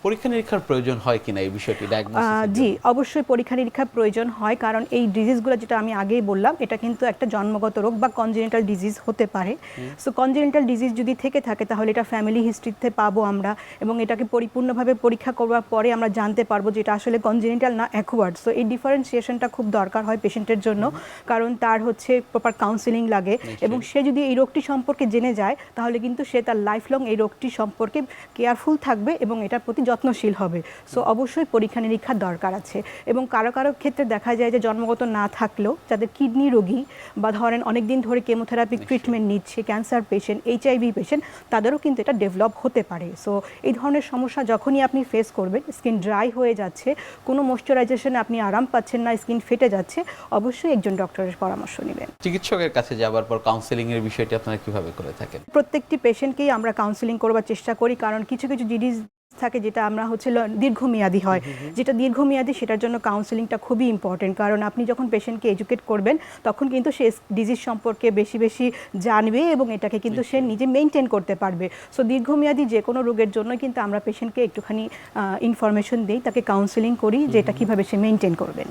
পরীক্ষা নিরীক্ষার প্রয়োজন হয় কিনা এই বিষয়টি ডায়াগনোসিস? জি, অবশ্যই পরীক্ষা নিরীক্ষার প্রয়োজন হয়, কারণ এই ডিজিজগুলো যেটা আমি আগেই বললাম এটা কিন্তু একটা জন্মগত রোগ বা কনজেনিটাল ডিজিজ হতে পারে। সো কনজেনিটাল ডিজিজ যদি থেকে থাকে তাহলে এটা ফ্যামিলি হিস্ট্রিতে পাবো আমরা, এবং এটাকে পরিপূর্ণভাবে পরীক্ষা করবার পরে আমরা জানতে পারবো যে এটা আসলে কনজেনিটাল না অ্যাকোয়ার্ড। সো এই ডিফারেন্সিয়েশনটা খুব দরকার হয় পেশেন্টের জন্য, কারণ তার হচ্ছে প্রপার কাউন্সিলিং লাগে, এবং সে যদি এই রোগটি সম্পর্কে জেনে যায় তাহলে কিন্তু সে তার লাইফ লং এই রোগটি সম্পর্কে কেয়ারফুল থাকবে এবং এটার প্রতি যত্নশীল হবে। সো অবশ্যই পরীক্ষা নিরীক্ষার দরকার আছে। এবং কারো কারো ক্ষেত্রে দেখা যায় যে জন্মগত না থাকলেও যাদের কিডনি রোগী বা ধরেন অনেক দিন ধরে কেমোথেরাপি ট্রিটমেন্ট নিচ্ছে, ক্যান্সার পেশেন্ট, HIV পেশেন্ট, তাদেরও কিন্তু এটা ডেভেলপ হতে পারে। সো এই ধরনের সমস্যা যখনই আপনি ফেস করবেন, স্কিন ড্রাই হয়ে যাচ্ছে, কোনো ময়শ্চারাইজেশনে আপনি আরাম পাচ্ছেন না, স্কিন ফেটে যাচ্ছে, অবশ্যই একজন ডক্টরের পরামর্শ নেবেন। চিকিৎসকের কাছে যাবার পর কাউন্সেলিং এর বিষয়টি আপনারা কিভাবে করে থাকেন? প্রত্যেকটি পেশেন্টকেই আমরা কাউন্সিলিং করবার চেষ্টা করি, কারণ কিছু কিছু ডিজিজ থাকে যেটা আমরা হচ্ছে দীর্ঘমেয়াদী হয়, যেটা দীর্ঘমেয়াদী সেটার জন্য কাউন্সিলিংটা খুবই ইম্পর্টেন্ট। কারণ আপনি যখন পেশেন্টকে এডুকেট করবেন তখন কিন্তু সে ডিজিজ সম্পর্কে বেশি বেশি জানবে এবং এটাকে কিন্তু সে নিজে মেনটেন করতে পারবে। সো দীর্ঘমেয়াদী যে কোনো রোগের জন্য কিন্তু আমরা পেশেন্টকে একটুখানি ইনফরমেশন দিই, তাকে কাউন্সিলিং করি যে এটা কীভাবে সে মেনটেন করবেন।